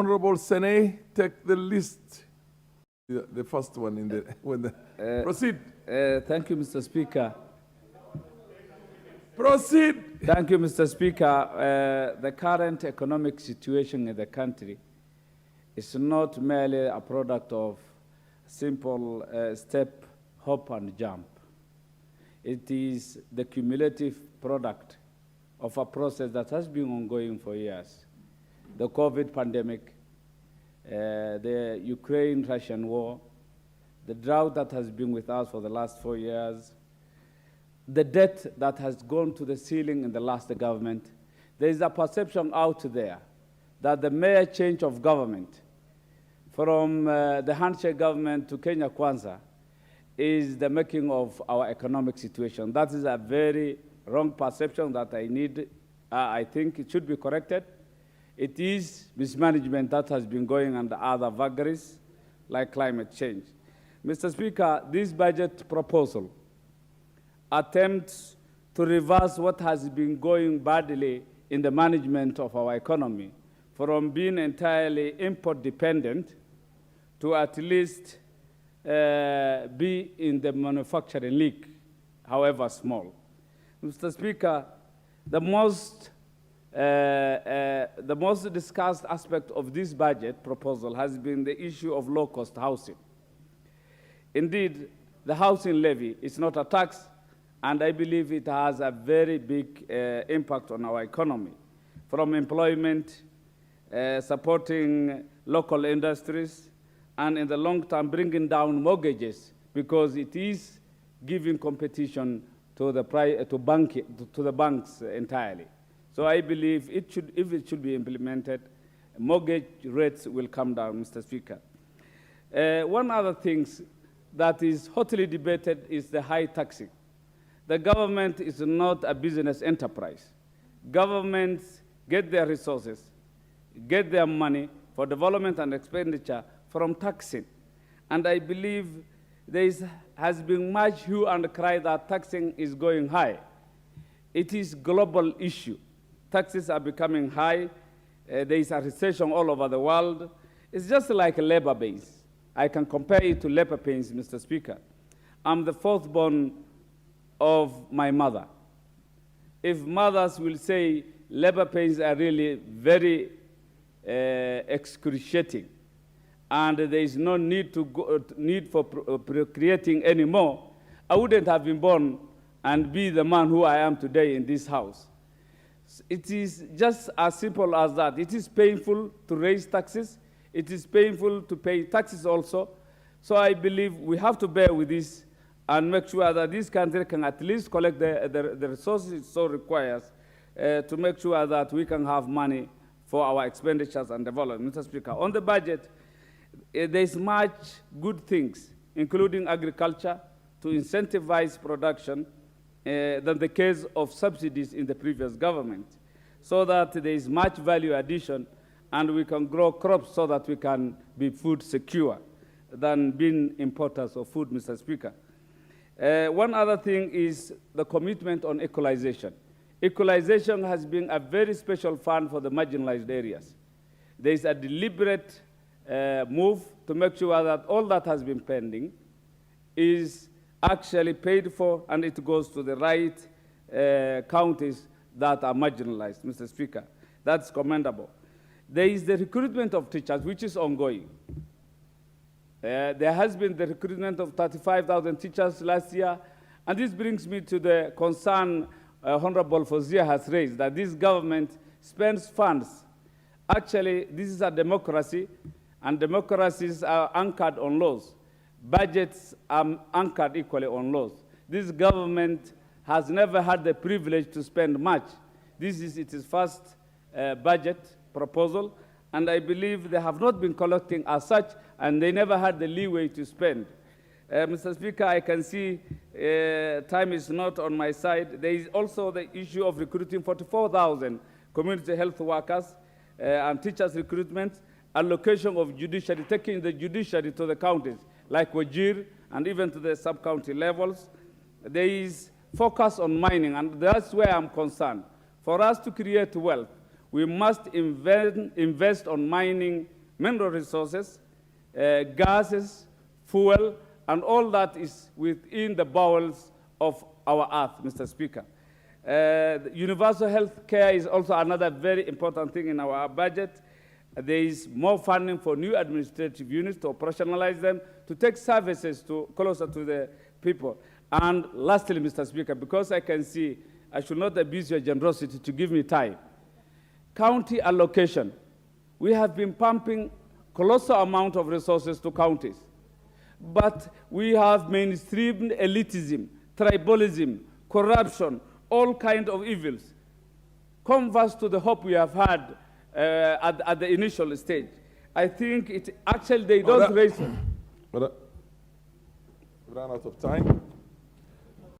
Honorable Saney, take the list. The first one in the proceed. Thank you, Mr. Speaker. Proceed. Thank you, Mr. Speaker. The current economic situation in the country is not merely a product of simple step, hop, and jump. It is the cumulative product of a process that has been ongoing for years. The COVID pandemic, the Ukraine-Russian war, the drought that has been with us for the last 4 years, the debt that has gone to the ceiling in the last government. There is a perception out there that the mere change of government from the handshake government to Kenya Kwanza is the making of our economic situation. That is a very wrong perception that I think it should be corrected. It is mismanagement that has been going under other vagaries like climate change. Mr. Speaker, this budget proposal attempts to reverse what has been going badly in the management of our economy from being entirely import dependent to at least be in the manufacturing league, however small. Mr. Speaker, the most discussed aspect of this budget proposal has been the issue of low-cost housing. Indeed, the housing levy is not a tax, and I believe it has a very big impact on our economy, from employment, supporting local industries, and in the long term, bringing down mortgages, because it is giving competition to the banks entirely. So I believe if it should be implemented, mortgage rates will come down, Mr. Speaker. One other thing that is hotly debated is the high taxing. The government is not a business enterprise. Governments get their resources, get their money for development and expenditure from taxing. And I believe there has been much hue and cry that taxing is going high. It is a global issue. Taxes are becoming high. There is a recession all over the world. It's just like labor pains. I can compare it to labor pains, Mr. Speaker. I'm the fourth born of my mother. If mothers will say labor pains are really very excruciating, and there is no need for procreating anymore, I wouldn't have been born and be the man who I am today in this house. It is just as simple as that. It is painful to raise taxes. It is painful to pay taxes also. So I believe we have to bear with this and make sure that this country can at least collect the resources it so requires to make sure that we can have money for our expenditures and development. Mr. Speaker, on the budget, there's much good things, including agriculture, to incentivize production than the case of subsidies in the previous government, so that there is much value addition and we can grow crops so that we can be food secure than being importers of food, Mr. Speaker. One other thing is the commitment on equalization. Equalization has been a very special fund for the marginalized areas. There is a deliberate move to make sure that all that has been pending is actually paid for and it goes to the right counties that are marginalized, Mr. Speaker. That's commendable. There is the recruitment of teachers, which is ongoing. There has been the recruitment of 35,000 teachers last year, and this brings me to the concern Honorable Wajir has raised, that this government spends funds. Actually, this is a democracy, and democracies are anchored on laws. Budgets are anchored equally on laws. This government has never had the privilege to spend much. This is its first budget proposal, and I believe they have not been collecting as such, and they never had the leeway to spend. Mr. Speaker, I can see time is not on my side. There is also the issue of recruiting 44,000 community health workers and teachers recruitment, allocation of judiciary, taking the judiciary to the counties, like Wajir, and even to the sub-county levels. There is focus on mining, and that's where I'm concerned. For us to create wealth, We must invest on mining mineral resources, gases, fuel, and all that is within the bowels of our earth, Mr. Speaker. Universal health care is also another very important thing in our budget. There is more funding for new administrative units to operationalize them, to take services closer to the people. And lastly, Mr. Speaker, because I can see I should not abuse your generosity to give me time. County allocation. We have been pumping colossal amount of resources to counties, but we have mainstreamed elitism, tribalism, corruption, all kinds of evils. Converse to the hope we have had at the initial stage. I think it actually they don't raise. We ran out of time.